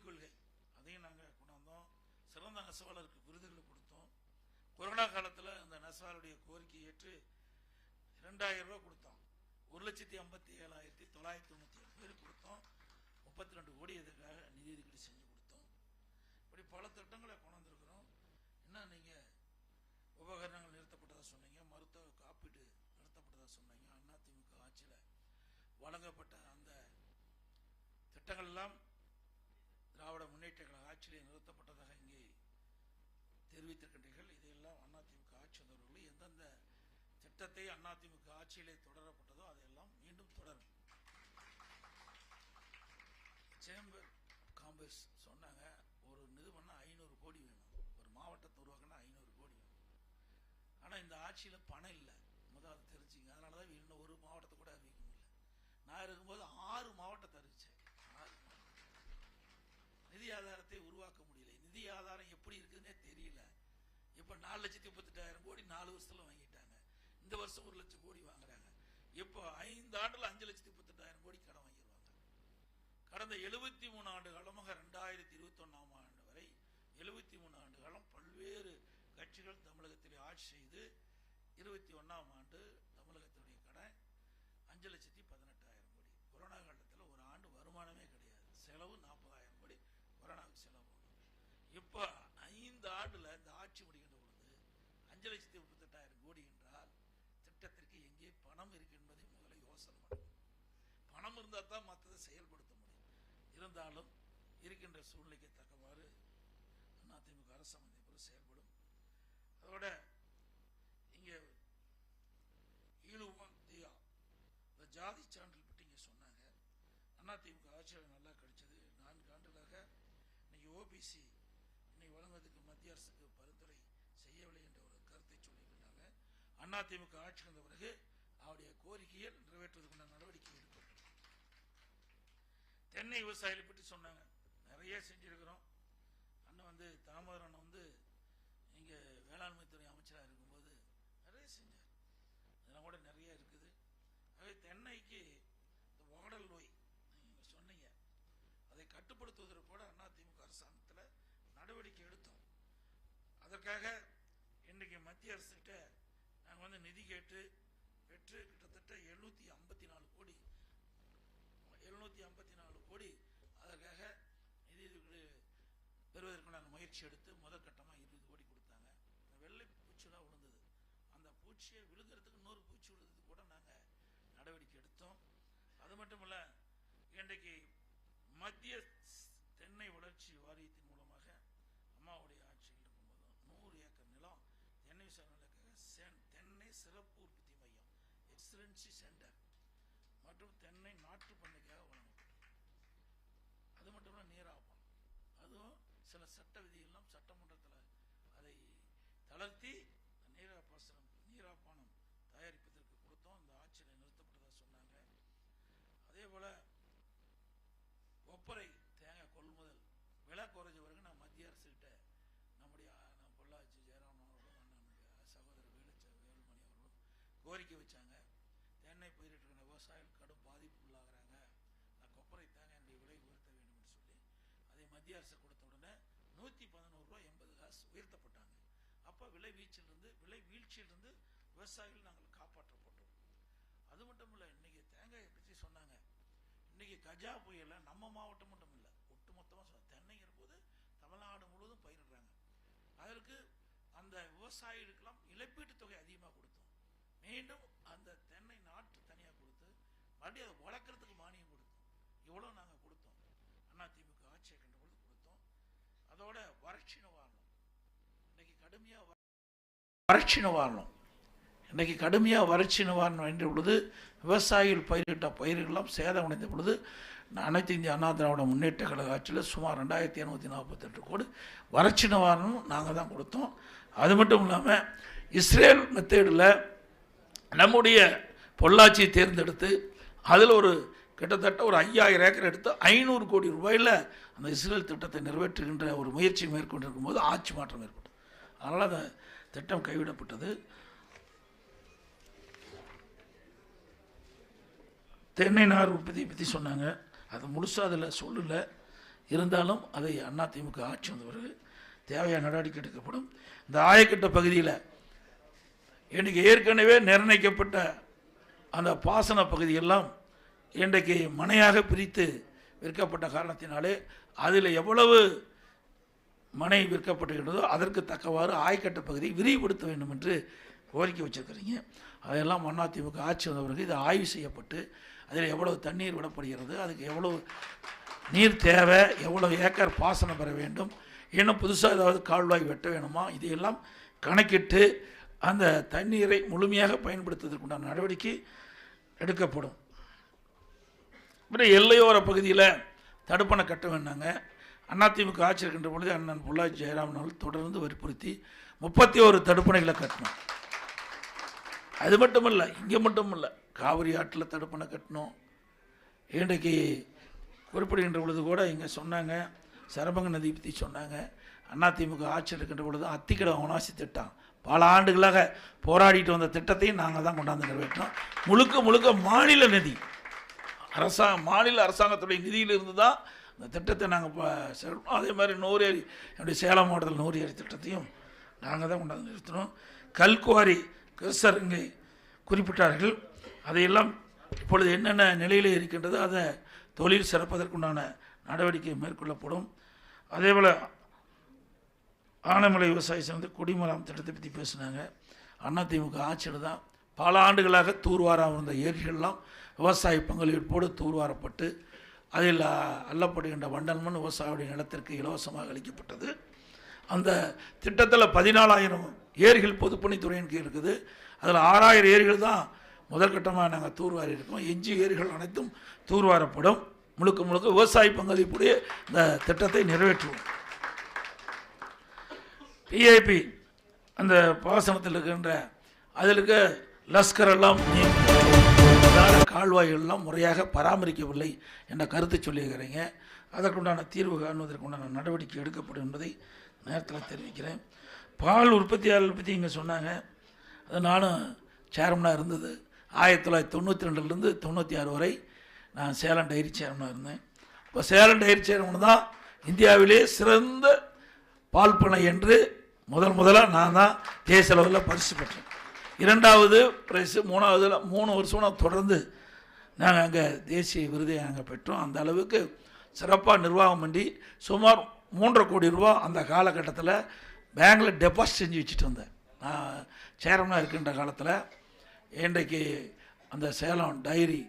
கொள்கை, அதையும் நாங்கள் கொண்டாந்தோம். சிறந்த நெசவாளருக்கு விருதுகள் கொடுத்தோம். கொரோனா காலத்தில் அந்த நெசவாளுடைய கோரிக்கை ஏற்று 2000 ரூபா கொடுத்தோம். 1,57,997 பேருக்கு கொடுத்தோம். 32 கோடி இதற்காக நிதி ஒதுக்கீடு செஞ்சு கொடுத்தோம். இப்படி பல திட்டங்களை கொண்டாந்துருக்கிறோம். என்ன நீங்கள் உபகரணங்கள் நிறுத்தப்பட்டதாக சொன்னீங்க, மருத்துவ காப்பீடு நிறுத்தப்பட்டதாக சொன்னீங்க. அதிமுக ஆட்சியில் வழங்கப்பட்ட அந்த திட்டங்கள் எல்லாம் திராவிட முன்னேற்ற கழக ஆட்சியிலே நிறுத்தப்பட்டதாக இங்கே தெரிவித்திருக்கின்றீர்கள். இதையெல்லாம் அதிமுக ஆட்சி வந்தவர்கள் எந்தெந்த திட்டத்தை அதிமுக ஆட்சியிலே தொடரப்பட்டதோ அதையெல்லாம் மீண்டும் தொடரும். சேம்பர் காம்பஸ் சொன்னாங்க, ஒரு நிறுவனம் 500 கோடி வேணும், ஒரு மாவட்டத்தை உருவாக்கினா 500 கோடி வேணும். ஆனால் இந்த ஆட்சியில் பணம் இல்லை, முதல்ல தெரிஞ்சுங்க. அதனால தான் இன்னும் ஒரு மாவட்டத்தை கூட அறிவிக்க முடியல. நான் இருக்கும்போது 6 மாவட்டத்தை அறிவிச்சேன். நிதி ஆதாரத்தை உருவாக்க முடியல. நிதி ஆதாரம் எப்படி இருக்குதுன்னே தெரியல. இப்போ 4,38,000 கோடி 4 வருஷத்துல வாங்கிட்டாங்க. இந்த வருஷம் 1 லட்சம் கோடி வாங்குறாங்க. இப்போ 5 ஆண்டுல 5,38,000 கோடி கடன் வாங்கிடுவாங்க. கடந்த 73 ஆண்டு காலமாக 2021ஆம் ஆண்டு வரை 73 ஆண்டு காலம் பல்வேறு கட்சிகள் தமிழகத்தில் ஆட்சி செய்து 21ஆம் ஆண்டு தமிழகத்தினுடைய கடன் 5,18,000 கோடி. கொரோனா காலத்தில் ஒரு ஆண்டு வருமானமே கிடையாது, செலவு 40,000 கோடி கொரோனாவுக்கு செலவு. இப்போ 5 ஆண்டுல இந்த ஆட்சி முடிகின்ற பொழுது 5,38,000 கோடி என்றால் திட்டத்திற்கு எங்கே பணம் இருக்கு என்பதை முதல்ல யோசனை பண்ணணும். பணம் இருந்தால் தான் மற்றதை செயல்படுத்த முடியும். இருந்தாலும் இருக்கின்ற சூழ்நிலைக்கு தக்கவாறு அதிமுக அரசாங்கம் செயல்படும். அதோட இங்க ஈழுவந்தியா இந்த ஜாதி சான்றிதழ் பற்றி இங்க சொன்னாங்க. அதிமுக ஆட்சியில் நல்லா கிடைச்சது. 4 ஆண்டுகளாக இன்னைக்கு ஓபிசி இன்னைக்கு வழங்குவதற்கு மத்திய அரசுக்கு பரிந்துரை செய்யவில்லை என்ற ஒரு கருத்தை சொல்லியிருக்கிறாங்க. அதிமுக ஆட்சி வந்த பிறகு அவருடைய கோரிக்கையை நிறைவேற்றுவதற்கான நடவடிக்கை எடுக்கப்படும். தென்னை விவசாயிகளை பற்றி சொன்னாங்க, நிறைய செஞ்சிருக்கிறோம். அண்ணன் தாமோதரன் இங்க வேளாண்மை துறை அமைச்சராக இருக்கும்போது நிறைய செஞ்சார். இதெல்லாம் கூட நிறைய இருக்குது. ஆகவே தென்னைக்கு இந்த வாடல் நோய் நீங்க சொன்னீங்க, அதை கட்டுப்படுத்துவதற்கு கூட அதிமுக அரசாங்கத்தில் நடவடிக்கை எடுத்தோம். அதற்காக இன்றைக்கு மத்திய அரசுகிட்ட நாங்கள் நிதி கேட்டு பெற்று கிட்டத்தட்ட 754 கோடி அதற்காக நிதி பெறுவதற்கான முயற்சி எடுத்து முதல் கட்டமாக 20 கோடி கொடுத்தாங்க. வெள்ளை பூச்சிலாம் விழுந்தது, அந்த பூச்சியை விழுங்குறதுக்கு இன்னொரு பூச்சி விழுந்தது கூட நாங்கள் நடவடிக்கை எடுத்தோம். அது மட்டும் இல்லை, இன்றைக்கு மத்திய தென்னை வளர்ச்சி வாரியத்தின் மூலமாக அம்மாவுடைய ஆட்சியில் இருக்கும்போது 100 ஏக்கர் நிலம் தென்னை தென்னை சிறப்பு உற்பத்தி மையம் எக்ஸலன்சி சென்டர் மற்றும் தென்னை நாட்டு பண்ணைக்காக வழங்கப்பட்டது. அது மட்டும் இல்லை, நீராப்பானம், அதுவும் சில சட்ட விதியெல்லாம் சட்டமன்றத்தில் அதை தளர்த்தி நீராப்பானம் தயாரிப்பதற்கு கொடுத்தோம். அந்த ஆட்சியில் நிறுத்தப்பட்டதாக சொன்னாங்க. அதே போல ஒப்பரை தேங்காய் கொள்முதல் விலை குறைஞ்ச பிறகு நான் மத்திய அரசுகிட்ட நம்முடைய பொள்ளாச்சி ஜெயராமன் அவர்களும் சகோதரர் வேலுமணி அவர்களும் கோரிக்கை வச்சாங்க. தென்னை பயிரிட்டு விவசாயிகள் கடும் பாதிப்பு உள்ளாகிறாங்க, நான் கொப்பரை தேங்காய் விலை உயர்த்த வேண்டும் என்று சொல்லி அதை மத்திய அரசு கொடுத்த உடனே 111 ரூபாய் 80 காசு உயர்த்தப்பட்டாங்க. அப்போ விலை வீழ்ச்சியிலிருந்து விவசாயிகள் நாங்கள் காப்பாற்றப்பட்டோம். அது மட்டும் இல்லை, இன்னைக்கு தேங்காயை பற்றி சொன்னாங்க. இன்னைக்கு கஜா புயல நம்ம மாவட்டம் மட்டும் இல்லை, ஒட்டுமொத்தமாக தென்னைங்கிற போது தமிழ்நாடு முழுவதும் பயிரிடுறாங்க. அதற்கு அந்த விவசாயிகளுக்கெல்லாம் இழப்பீட்டு தொகை அதிகமாக கொடுத்தோம். மீண்டும் அந்த தென்னை நாட்டு தனியாக கொடுத்து மறுபடியும் அதை வளர்க்கறதுக்கு மானியம் கொடுத்தோம். இவ்வளோ நாங்கள் கொடுத்தோம். அதிமுக ஆட்சியை கண்ட பொழுது கொடுத்தோம். அதோட வறட்சி நிவாரணம், இன்னைக்கு கடுமையாக வறட்சி நிவாரணம் என்ற பொழுது விவசாயிகள் பயிரிட்ட பயிர்களெல்லாம் சேதமடைந்த பொழுது அனைத்து இந்திய அண்ணா திராவிட முன்னேற்ற கழக ஆட்சியில் சுமார் 2,248 கோடி வறட்சி நிவாரணம் நாங்கள் தான் கொடுத்தோம். அது மட்டும் இல்லாமல் இஸ்ரேல் மெத்தேடில் நம்முடைய பொள்ளாச்சியை தேர்ந்தெடுத்து அதில் கிட்டத்தட்ட ஒரு 5,000 ஏக்கர் எடுத்து 500 கோடி ரூபாயில் அந்த இஸ்ரேல் திட்டத்தை நிறைவேற்றுகின்ற ஒரு முயற்சி மேற்கொண்டிருக்கும் போது ஆட்சி மாற்றம் ஏற்பட்டது. அதனால் அந்த திட்டம் கைவிடப்பட்டது. தென்னை நார் உற்பத்தியை பற்றி சொன்னாங்க, அது முழுசாக அதில் சொல்லலை. இருந்தாலும் அதை அதிமுக ஆட்சி வந்த பிறகு தேவையான நடவடிக்கை எடுக்கப்படும். இந்த ஆயக்கட்ட பகுதியில் இன்றைக்கு ஏற்கனவே நிர்ணயிக்கப்பட்ட அந்த பாசன பகுதியெல்லாம் இன்றைக்கு மனையாக பிரித்து விற்கப்பட்ட காரணத்தினாலே அதில் எவ்வளவு மனை விற்கப்பட்டுகின்றதோ அதற்கு தக்கவாறு ஆயக்கட்ட பகுதியை விரிவுபடுத்த வேண்டும் என்று கோரிக்கை வச்சிருக்கிறீங்க. அதெல்லாம் அதிமுக ஆட்சி வந்த பிறகு இது ஆய்வு செய்யப்பட்டு அதில் எவ்வளவு தண்ணீர் விடப்படுகிறது, அதுக்கு எவ்வளவு நீர் தேவை, எவ்வளவு ஏக்கர் பாசனம் பெற வேண்டும், இன்னும் புதுசாக ஏதாவது கால்வாய் வெட்ட வேணுமா, இதையெல்லாம் கணக்கிட்டு அந்த தண்ணீரை முழுமையாக பயன்படுத்துவதற்குண்டான நடவடிக்கை எடுக்கப்படும். அப்புறம் எல்லையோர பகுதியில் தடுப்பணை கட்ட வேண்டாங்க. அதிமுக ஆட்சி இருக்கின்ற பொழுது அண்ணன் பொள்ளாச்சி ஜெயராமன் அவர்கள் தொடர்ந்து வற்புறுத்தி 31 தடுப்பணைகளை கட்டணும். அது மட்டும் இல்லை, இங்கே மட்டும் இல்லை, காவிரி ஆற்றில் தடுப்பணை கட்டணும். இன்றைக்கு குறிப்பிடுகின்ற பொழுது கூட இங்கே சொன்னாங்க, சரபங்க நதி பற்றி சொன்னாங்க. அதிமுக ஆட்சி இருக்கின்ற பொழுது அத்திக்கடை அவனாசி திட்டம் பல ஆண்டுகளாக போராடிட்டு வந்த திட்டத்தையும் நாங்கள் தான் கொண்டாந்து நிறைவேற்றோம். முழுக்க முழுக்க மாநில நிதி, மாநில அரசாங்கத்துடைய நிதியிலிருந்து தான் இந்த திட்டத்தை நாங்கள் அதே மாதிரி நூறேரி, என்னுடைய சேலம் மாவட்டத்தில் நூறேரி திட்டத்தையும் நாங்கள் தான் கொண்டாந்து நிறுத்தினோம். கல்குவாரி கிறிஸ்தர் இங்கே குறிப்பிட்டார்கள். அதையெல்லாம் இப்பொழுது என்னென்ன நிலையில் இருக்கின்றது அதை தொழில் சிறப்பதற்குண்டான நடவடிக்கை மேற்கொள்ளப்படும். அதேபோல் ஆனைமலை விவசாய சேர்ந்து குடிமராம் திட்டத்தை பற்றி பேசினாங்க. அதிமுக ஆட்சியில் தான் பல ஆண்டுகளாக தூர்வாராக இருந்த ஏரிகள்லாம் விவசாய பங்களிப்போடு தூர்வாரப்பட்டு அதில் அள்ளப்படுகின்ற வண்டல் மண் விவசாயியுடைய நிலத்திற்கு இலவசமாக அளிக்கப்பட்டது. அந்த திட்டத்தில் 14,000 ஏரிகள் பொதுப்பணித்துறையின் கீழ் இருக்குது. அதில் 6,000 ஏரிகள் தான் முதற்கட்டமாக நாங்கள் தூர்வாரி இருக்கோம். எஞ்சி ஏரிகள் அனைத்தும் தூர்வாரப்படும். முழுக்க முழுக்க விவசாய பங்களிப்புடைய இந்த திட்டத்தை நிறைவேற்றுவோம். பிஐபி அந்த பாசனத்தில் இருக்கின்ற அதில் இருக்க லஸ்கர் எல்லாம் கால்வாய்கள்லாம் முறையாக பராமரிக்கவில்லை என்ற கருத்தை சொல்லியிருக்கிறீங்க. அதற்குண்டான தீர்வு காணுவதற்குண்டான நடவடிக்கை எடுக்கப்படும் என்பதை நேரத்தில் தெரிவிக்கிறேன். பால் உற்பத்தியாளர்கள் பற்றி இங்கே சொன்னாங்க. அது நானும் சேர்மனாக இருந்தது 1992லேருந்து 96 வரை நான் சேலம் டைரி சேர்மனாக இருந்தேன். இப்போ சேலம் டைரி சேர்மன் தான் இந்தியாவிலே சிறந்த பால் பண்ணை என்று முதலாக நான் தான் தேசிய அளவில் பரிசு பெற்றேன். 2வது பிரைஸு, 3 வருஷம் தொடர்ந்து நாங்கள் அங்கே தேசிய விருதை நாங்கள் பெற்றோம். அந்த அளவுக்கு சிறப்பாக நிர்வாகம் பண்ணி சுமார் 3.5 கோடி ரூபா அந்த காலகட்டத்தில் பேங்கில் டெபாசிட் செஞ்சு வச்சுட்டு வந்தேன். நான் சேர்மனாக இருக்கின்ற காலத்தில் இன்றைக்கு அந்த சேலம் டைரி,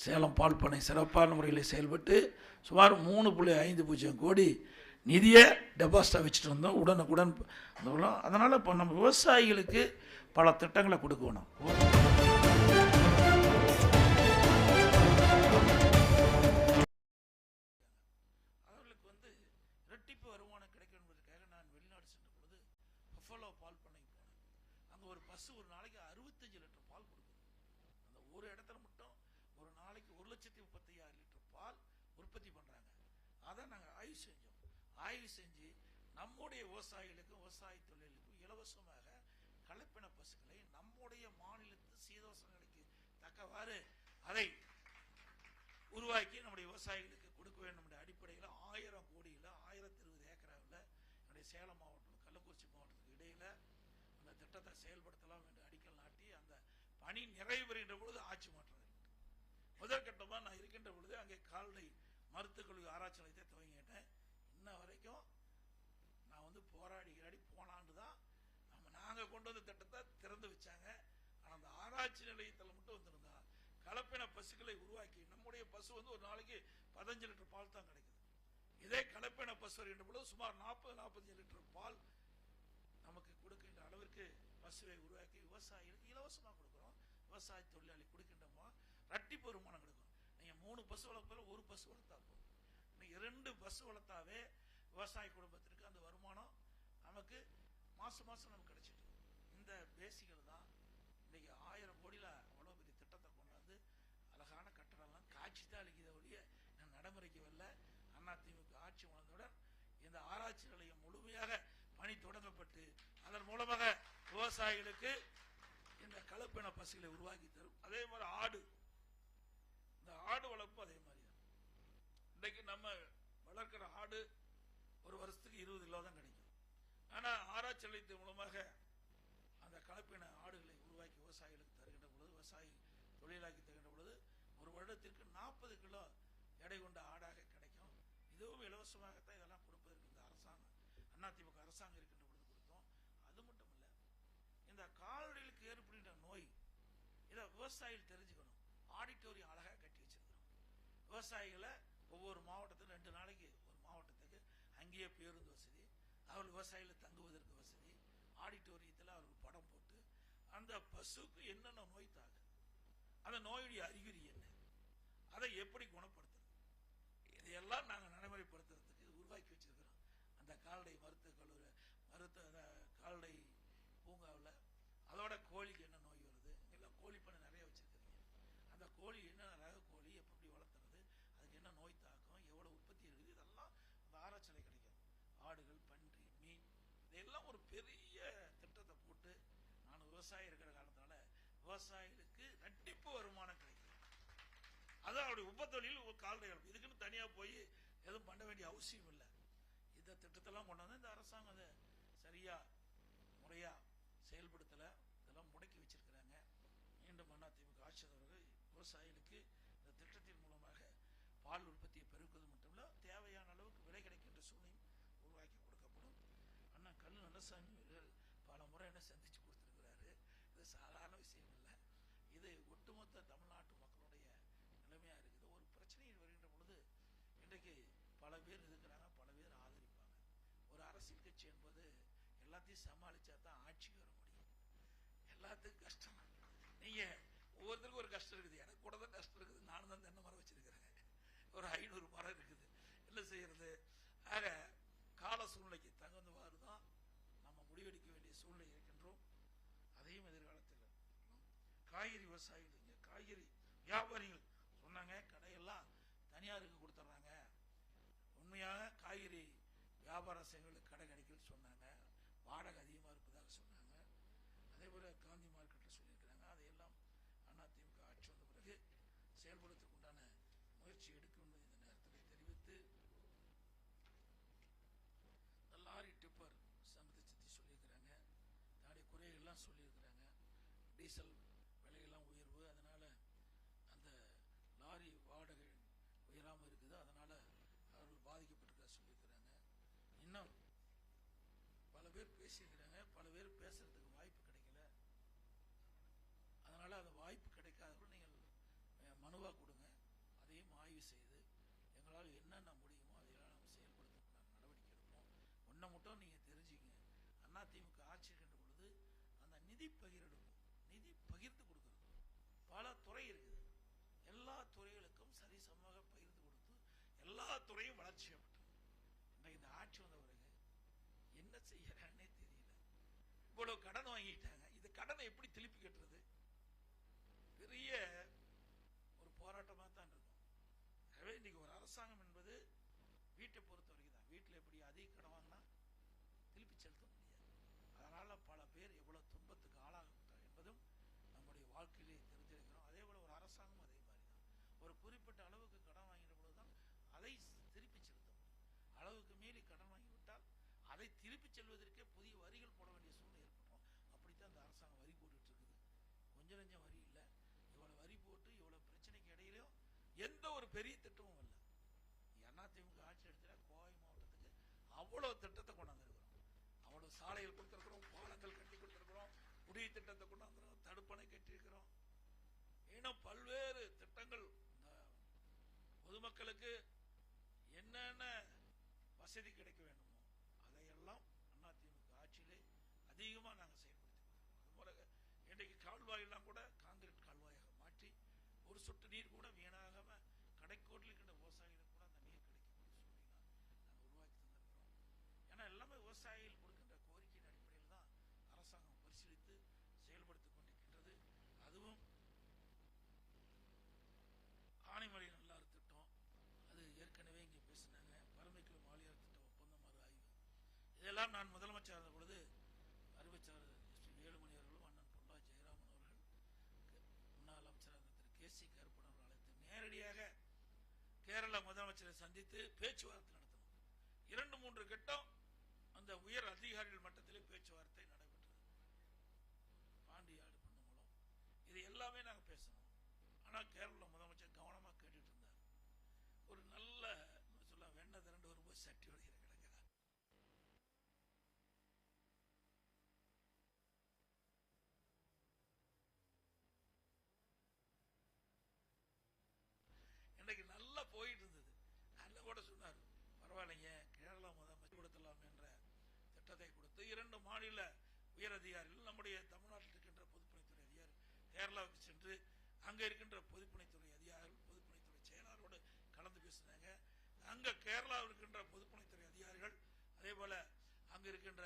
சேலம் பால் பண்ணை சிறப்பான முறையில் செயல்பட்டு சுமார் 3.50 கோடி நிதியை டெபாசிட்டாக வச்சுட்டு வந்தோம். உடனுக்குடன் அதனால் இப்போ நம்ம விவசாயிகளுக்கு பல திட்டங்களை கொடுக்கணும். அவர்களுக்கு இரட்டிப்பு வருமானம் கிடைக்கும் என்பதற்காக நான் வெளிநாடு சென்ற பொழுது பஃபலோ பால் பண்ணைக்கு போனேன். அங்கே ஒரு பசு ஒரு நாளைக்கு 65 லிட்டர் பால் கொடுக்குது. அந்த ஒரு இடத்துல மட்டும் ஒரு நாளைக்கு 1,35,000 லிட்டர் பால் உற்பத்தி பண்ணுறாங்க. அதை நாங்கள் ஆய்வு செஞ்சோம். ஆய்வு செஞ்சு நம்முடைய விவசாயிகளுக்கும் விவசாய தொழிலுக்கும் இலவசமாக கலப்பின பசுக்களை நம்முடைய மாநிலத்து சீதோசங்களுக்கு தக்கவாறு அதை உருவாக்கி நம்முடைய விவசாயிகளுக்கு கொடுக்க வேண்டும் என்ற அடிப்படையில் 1000 கோடியில் 1020 ஏக்கராவில் என்னுடைய சேலம் மாவட்டம் கள்ளக்குறிச்சி மாவட்டத்துக்கு இடையில் அந்த திட்டத்தை செயல்படுத்தலாம் என்று அடிக்கல் நாட்டி அந்த பணி நிறைவு பெறுகின்ற பொழுது ஆட்சி மாற்றம் முதற்கட்டமாக நான் இருக்கின்ற பொழுது அங்கே கால்நடை மருத்துவக் கல்வி ஆராய்ச்சி நிலையத்தை துவங்கிட்டேன். இன்ன வரைக்கும் நான் போராடி போன ஆண்டு தான் நாங்கள் கொண்டு வந்த திட்டத்தை திறந்து வச்சாங்க. ஆனால் அந்த ஆராய்ச்சி நிலையத்தில் மட்டும் வந்திருந்தா கலப்பின பசுக்களை உருவாக்கி நம்முடைய பசு ஒரு நாளைக்கு 15 லிட்டர் பால் தான் கிடைக்குது. இதே கலப்பின பசு வருகின்ற பொழுது சுமார் 40-45 லிட்டர் பால் நமக்கு கொடுக்கின்ற அளவிற்கு பசுவை உருவாக்கி விவசாயிகளுக்கு இலவசமாக கொடுக்குறோம். விவசாய தொழிலாளி கொடுக்கின்றோமோ இரட்டிப்பு வருமானம் கொடுக்கும். நீங்கள் 3 பசு வளர்ப்பதில் 1 பசு வளர்த்தா போதும். நீங்கள் 2 பசு வளர்த்தாவே விவசாய குடும்பத்திற்கு அந்த வருமானம் நமக்கு மாதம் நமக்கு கிடைச்சிட்டு. இந்த பேசிகள் தான் இன்னைக்கு 1000 கோடியில் அவ்வளோ பெரிய திட்டத்தை கொண்டாந்து அழகான கட்டடம்லாம் காட்சி தான் அளிக்கிறத ஒழிய நான் நடைமுறைக்கு வரல. அதிமுக ஆட்சி வந்தவுடன் இந்த ஆராய்ச்சி நிலையம் முழுமையாக பணி தொடங்கப்பட்டு அதன் மூலமாக விவசாயிகளுக்கு இந்த கலப்பின பசுகளை உருவாக்கி தரும். அதே மாதிரி இந்த ஆடு வளர்ப்பு அதே மாதிரி தான். இன்றைக்கு நம்ம வளர்க்கிற ஆடு ஒரு வருஷத்துக்கு 20 கிலோ தான் கிடைக்கும். ஆனா ஆராய்ச்சி நிலையத்தின் மூலமாக அந்த கலப்பின ஆடுகளை உருவாக்கி விவசாயிகளுக்கு தருகின்ற பொழுது, விவசாயி தொழிலாக்கி தருகின்ற பொழுது ஒரு வருடத்திற்கு 40 கிலோ எடை கொண்ட ஆடாக கிடைக்கும். இதுவும் இலவசமாகத்தான் இதெல்லாம் கொடுப்பதற்கு இந்த அரசாங்கம், அதிமுக அரசாங்கம் இருக்கின்ற பொழுது கொடுத்தோம். அது மட்டும் இல்ல, இந்த கால்நடைகளுக்கு ஏற்படுகின்ற நோய் இதை விவசாயிகள் தெரிஞ்சுக்கணும். ஆடிட்டோரியம் அழகா கட்டி வச்சிருக்கிறோம். விவசாயிகளை ஒவ்வொரு மாவட்டத்துக்கு 2 நாளைக்கு ஒரு மாவட்டத்துக்கு அங்கேயே பேருந்து வசதி, அவர்கள் விவசாயிகள் தங்குவதற்கு வசதி, ஆடிட்டோரியத்தில் அவர்கள் படம் போட்டு அந்த பசுக்கு என்னென்ன நோய் தாக்குது, அந்த நோயுடைய அறிகுறி என்ன, அதை எப்படி குணப்படுத்துறது, இதையெல்லாம் நாங்கள் நடைமுறைப்படுத்துறதுக்கு உருவாக்கி வச்சிருக்கிறோம். அந்த கால்நடை கால்நடை பூங்காவில் அதோட கோழிக்கு என்ன நோய் வருது, எல்லாம் கோழி பண்ணை நிறைய வச்சிருக்கிறீங்க. அந்த கோழி என்ன ரக கோழி எப்படி வளர்த்துறது, அதுக்கு என்ன நோய் தாக்கம், எவ்வளவு உற்பத்தி இருக்குது, இதெல்லாம் அந்த ஆராய்ச்சியில் கிடைக்கும். ஆடுகள், பன்றி, மீன், இதெல்லாம் ஒரு பெரிய திட்டத்தை போட்டு நான் விவசாயி இருக்கிற காலத்தால விவசாயிகளுக்கு ரெட்டிப்பு வருமானம் கிடைக்கும். அதான் அவருடைய உபத்தொழில் கால்நடைகள். இதுக்குன்னு தனியா போய் எதுவும் பண்ண வேண்டிய அவசியம் இல்லை. இந்த திட்டத்தெல்லாம் கொண்டு வந்து இந்த அரசாங்கம் அதை சரியா முறையா செயல்படுத்தல, இதெல்லாம் முடக்கி வச்சிருக்கிறாங்க. மீண்டும் அதிமுக ஆட்சியாளர்கள் விவசாயிகளுக்கு இந்த திட்டத்தின் மூலமாக பால் உற்பத்தியை பெருக்குவது மட்டுமல்ல, தேவையான அளவுக்கு விலை கிடைக்கின்ற சூழ்நிலை உருவாக்கி கொடுக்கப்படும். அண்ணா கல்லு நல்லசாமி பல முறை என்ன சந்திச்சு கொடுத்திருக்கிறாரு. இது சாதாரண விஷயம் இல்லை. இது ஒட்டுமொத்த தமிழ்நாட்டு மக்களுடைய நிலைமையா இருக்குது. ஒரு பிரச்சனையில் வருகின்ற பொழுது இன்றைக்கு பல பேர் இருக்கிறாங்க, பல பேர் ஆதரிப்பாங்க. ஒரு அரசியல் கட்சி என்பது எல்லாத்தையும் சமாளிச்சா தான் ஆட்சிக்கு வர முடியும். எல்லாத்துக்கும் கஷ்டம். நீங்க ஒவ்வொருத்தருக்கும் ஒரு கஷ்டம் இருக்குது. எனக்கு கூட தான் கஷ்டம் இருக்குது. நானும் தான் தென்னை மரம் வச்சிருக்கிறேன். ஒரு 500 மரம் இருக்குது. என்ன செய்யறது? ஆக கால சூழ்நிலைக்கு தகுந்தவாறு தான் நம்ம முடிவெடுக்க வேண்டிய சூழ்நிலை இருக்கின்றோம். அதையும் எதிர்காலத்தில் காய்கறி விவசாயிகள், காய்கறி வியாபாரிகள் சொன்னாங்க கடையெல்லாம் தனியாருக்கு கொடுத்துட்றாங்க, உண்மையாக காய்கறி வியாபாரம் செய்வர்களுக்கு கடை கிடைக்கலன்னு சொன்னாங்க, வாடகை அதிகமாக இருப்பதாக சொன்னாங்க. அதே போல காந்தி மார்க்கெட்டில் சொல்லியிருக்கிறாங்க. அதையெல்லாம் அதிமுக ஆட்சி வந்த பிறகு செயல்படுத்துவதற்கு உண்டான முயற்சி எடுக்கும் என்பதை இந்த நேரத்தில் தெரிவித்து, லாரி டிப்பர் சங்கத்தை பற்றி சொல்லியிருக்கிறாங்க. தன்னுடைய குறைகள்லாம் சொல்லியிருக்கிறாங்க. டீசல் விலையெல்லாம் உயர்வு, அதனால அந்த லாரி வாடகை உயராமல் இருக்குது, அதனால அவர்கள் பாதிக்கப்பட்டிருக்க சொல்லியிருக்கிறாங்க. இன்னும் பல பேர் பேசியிருக்கிறாங்க. பல பேர் பேசுறதுக்கு வாய்ப்பு கிடைக்கல. அதனால அந்த வாய்ப்பு கிடைக்காதவர்கள் நீங்கள் மனுவா கொடுங்க. அதையும் ஆய்வு செய்து எங்களால் என்னென்ன முடியுமோ அதையெல்லாம் நம்ம செயல்படுத்த நடவடிக்கை எடுப்போம். ஒன்றை மட்டும் நீங்க தெரிஞ்சுங்க, அதிமுக ஆட்சி இருக்கின்ற பொழுது அந்த நிதி பகிர்ந்தெடுப்போம். நிதி பகிர்ந்து கொடுக்கிறது பல துறை இருக்குது. எல்லா துறைகளுக்கும் சரிசமமாக பகிர்ந்து கொடுத்து எல்லா துறையும் வளர்ச்சி ஏற்பட்டது. இந்த ஆட்சி வந்த பிறகு என்ன செய்யறான்னே தெரியல. இவ்வளவு கடன் வாங்கிட்டாங்க. இந்த கடனை எப்படி திருப்பி கட்டுறது? பெரிய ஒரு போராட்டமா தான் இருக்கும். எனவே இன்னைக்கு ஒரு அரசாங்கம் என்பது வீட்டை பொறுத்த வரைக்கும் தான். வீட்டில் எப்படி அதிக கடன் வாங்கினா திருப்பி செலுத்த முடியாது. அதனால பல பேர் எவ்வளவு துன்பத்துக்கு ஆளாகிட்டார் என்பதும் நம்முடைய வாழ்க்கையிலே தெரிஞ்சிருக்கிறோம். அதே போல ஒரு அரசாங்கம் அதே மாதிரி தான். ஒரு குறிப்பிட்ட அளவுக்கு கடன் வாங்கின பொழுதுதான் அதை திருப்பி செலுத்த முடியும். அளவுக்கு மீறி கடன் வாங்கிவிட்டால் அதை திருப்பி செல்வதற்கே புதிய வரிகள் போட வேண்டிய சூழ்நிலை ஏற்படும். அப்படித்தான் அந்த அரசாங்கம் வரி போட்டுட்டு இருக்குது. கொஞ்சம் நஞ்சம் வரி இல்லை. இவ்வளவு வரி போட்டு இவ்வளவு பிரச்சனைக்கு இடையிலும் எந்த ஒரு பெரிய திட்டமும் இல்லை. அதிமுக ஆட்சி எடுத்துட்டா கோவை மாவட்டத்துக்கு அவ்வளவு திட்டத்தை கொண்டாந்துருக்கிறோம். அவ்வளவு சாலைகள் கொடுத்திருக்கிறோம், பாலங்கள் கட்டி கொடுத்திருக்கிறோம், குடிநீர் திட்டத்தை கொண்டாந்துருக்கிறோம், தடுப்பணை கட்டியிருக்கிறோம். இன்னும் பல்வேறு திட்டங்கள் இந்த பொதுமக்களுக்கு என்னென்ன வசதி கிடைக்க வேண்டுமோ அதையெல்லாம் அதிமுக ஆட்சியிலே அதிகமா நாங்கள் செயல்படுத்திக்கிறோம். அதுபோல இன்றைக்கு கால்வாயெல்லாம் கூட காங்கிரீட் கால்வாயாக மாற்றி ஒரு சொட்டு நீர் கூட வீணாகாம கடைக்கோட்டில் இருக்கின்ற விவசாயிகளுக்கு கூட அந்த நீர் கிடைக்கக்கூடிய சூழ்நிலை நாங்கள் உருவாக்கி தந்திருக்கிறோம். ஏன்னா எல்லாமே விவசாயிகள் கொடுக்கின்ற கோரிக்கையின் அடிப்படையில் தான் அரசாங்கம் பரிசீலித்து செயல்படுத்திக் கொண்டிருக்கின்றது. அதுவும் ஆனைமலை நல்லாறு திட்டம், அது ஏற்கனவே இங்கே பேசினாங்க. பரமைக்குளம் மாளியார் திட்டம் ஒப்பந்தம் மறு ஆய்வு, இதெல்லாம் நான் முதலமைச்சர் ஆன பொழுது அறிவிச்சார் ஸ்ரீ வேலுமணி அவர்களும் அண்ணன் பொல்லா ஜெயராமன் அவர்கள் முன்னாள் அமைச்சராக திரு கே.சி. கருப்பணன் அவர்கள் அழைத்து நேரடியாக கேரள முதலமைச்சரை சந்தித்து பேச்சுவார்த்தை நடத்தினார். 2-3 கட்டம் அந்த உயர் அதிகாரிகள் மட்டத்திலே பேச்சுவார்த்தை நடைபெற்றது. பாண்டியாடு பண்ண மூலம் இது எல்லாமே நாங்க பேசணும். ஆனா கேரள முதலமைச்சர் கவனமா கேட்டுட்டு இருந்தார். ஒரு நல்ல சொல்ல வெண்ணெய் திரண்டு வரும்போது சட்டி உடைகிற கிடக்கிறார். இன்னைக்கு நல்லா போயிட்டு இருந்தது. நல்ல கூட சொன்னார், பரவாயில்லைங்க கேரளா முதலமைச்சர் கொடுத்தலாம் என்ற திட்டத்தை கொடுத்து 2 மாநில உயர் அதிகாரிகள் நம்முடைய தமிழ்நாட்டில் இருக்கின்ற பொதுப்பணித்துறை அதிகாரி கேரளாவுக்கு சென்று அங்க இருக்கின்ற பொதுப்பணித்துறை அதிகாரிகள் பொதுப்பணித்துறை செயலாளரோடு கலந்து பேசினாங்க. அங்க கேரளாவில் இருக்கின்ற பொதுப்பணித்துறை அதிகாரிகள் அதே போல அங்க இருக்கின்ற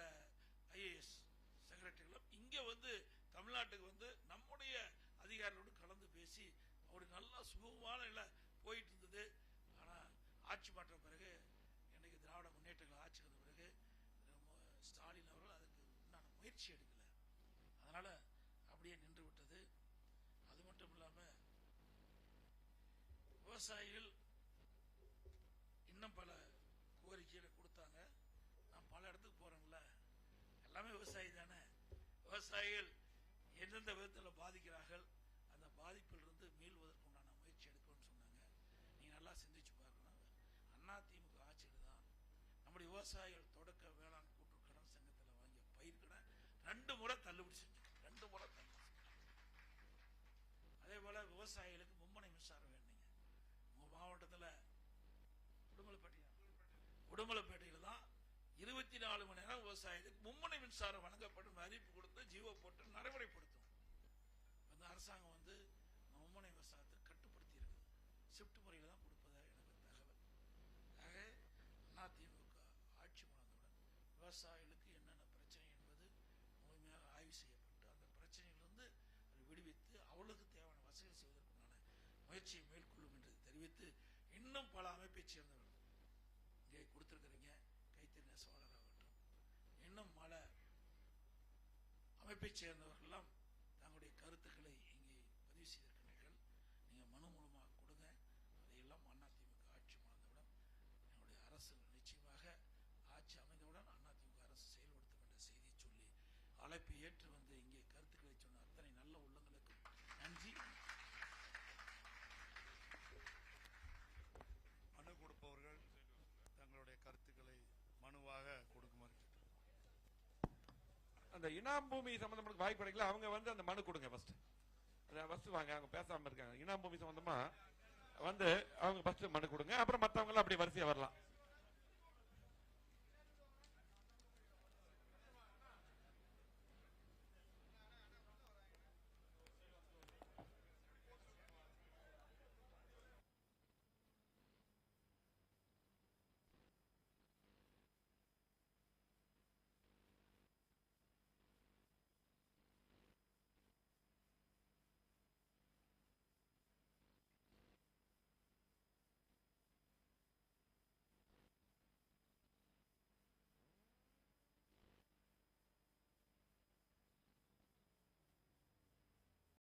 ஐஏஎஸ் செக்ரட்டரிகளும் இங்க வந்து தமிழ்நாட்டுக்கு வந்து நம்முடைய அதிகாரிகளோடு கலந்து பேசி ஒரு நல்ல சுமூகமான நிலை போயிட்டு இருந்தது. ஆனா ஆட்சி மாற்ற பிறகு இன்னைக்கு திராவிட முன்னேற்றங்கள் ஆட்சி வந்த பிறகு ஸ்டாலின் அவர்கள் அதுக்கு உண்டான முயற்சி எடுக்கல. அதனால அப்படியே நின்று விட்டது. அது மட்டும் இல்லாம விவசாயிகள் இன்னும் பல கோரிக்கைகளை கொடுத்தாங்க. நான் பல இடத்துக்கு போறேன்ல, எல்லாமே விவசாயி தானே. விவசாயிகள் எந்தெந்த விதத்தில் பாதிக்கிறார்கள், அந்த பாதிப்பில் இருந்து மீள்வதற்கு உண்டான முயற்சி எடுக்கணும்னு சொன்னாங்க. நீங்க நல்லா சிந்திச்சு பார்க்கணும். அதிமுக ஆட்சியில் தான் நம்முடைய விவசாயிகள் தொடக்க வேளாண் கூட்டுறவு கடன் சங்கத்தில் வாங்கிய பயிர்கடன் 2 முறை தள்ளுபடி செஞ்சோம். 2 முறை தள்ளுபடி. அதே போல விவசாயிகளுக்கு மும்முனை மின்சாரம் வேணுங்க. உங்க மாவட்டத்தில் உடுமலைப்பேட்டையில் தான் 24 மணி நேரம் விவசாயிகளுக்கு மும்முனை மின்சாரம் வழங்கப்படும் அறிவிப்பு கொடுத்து ஜீவோ போட்டு நடைமுறைப்படுத்தும். அந்த அரசாங்கம் வந்து மும்முனை விவசாயத்தை கட்டுப்படுத்தி இருக்குது. ஷிப்ட் முறையில் தான் கொடுப்பதாக எனக்கு தகவல். ஆக அதிமுக ஆட்சி முழந்தவுடன் விவசாயிகளுக்கு என்னென்ன பிரச்சனை என்பது முழுமையாக ஆய்வு செய்யப்பட்டு அந்த பிரச்சனையிலிருந்து விடுவித்து அவளுக்கு தேவையான வசதி செய்வதற்குண்டான முயற்சியை மேற்கொள்ளும் என்று தெரிவித்து, இன்னும் பல அமைப்பை சேர்ந்தவர்கள் இங்கே கொடுத்திருக்கிறீங்க, கைத்தறி நெசவாளர் ஆகட்டும், இன்னும் பல அமைப்பை சேர்ந்தவர்கள் தங்களுடைய கருத்துக்களை இங்கே பதிவு செய்திருக்கிறீர்கள். நீங்க மனு மூலமாக கொடுங்க. அதையெல்லாம் அதிமுக ஆட்சி மாறினவுடன் என்னுடைய அரசு நிச்சயமாக ஆட்சி அமைந்தவுடன் அதிமுக அரசு செயல்படுத்தும் என்ற செய்தியை சொல்லி அழைப்பை ஏற்று வந்து இங்கே கருத்துக்களை சொன்ன அத்தனை நல்ல உள்ளங்களுக்கு நன்றி. மனு கொடுப்பவர்கள் தங்களுடைய கருத்துக்களை மனுவாக கொடுக்குமாறு. அந்த இனாம் பூமி சம்பந்தமான வாய்ப்பு கிடைக்கல, அவங்க வந்து அந்த மனு கொடுங்க ஃபர்ஸ்ட். ஃபர்ஸ்ட் வாங்க, அவங்க பேசாம இருக்காங்க. இனாம் பூமி சம்பந்தமா வந்து அவங்க ஃபர்ஸ்ட் மனு கொடுங்க, அப்புறம் மற்றவங்க எல்லாம் அப்படி வரிசையா வரலாம்.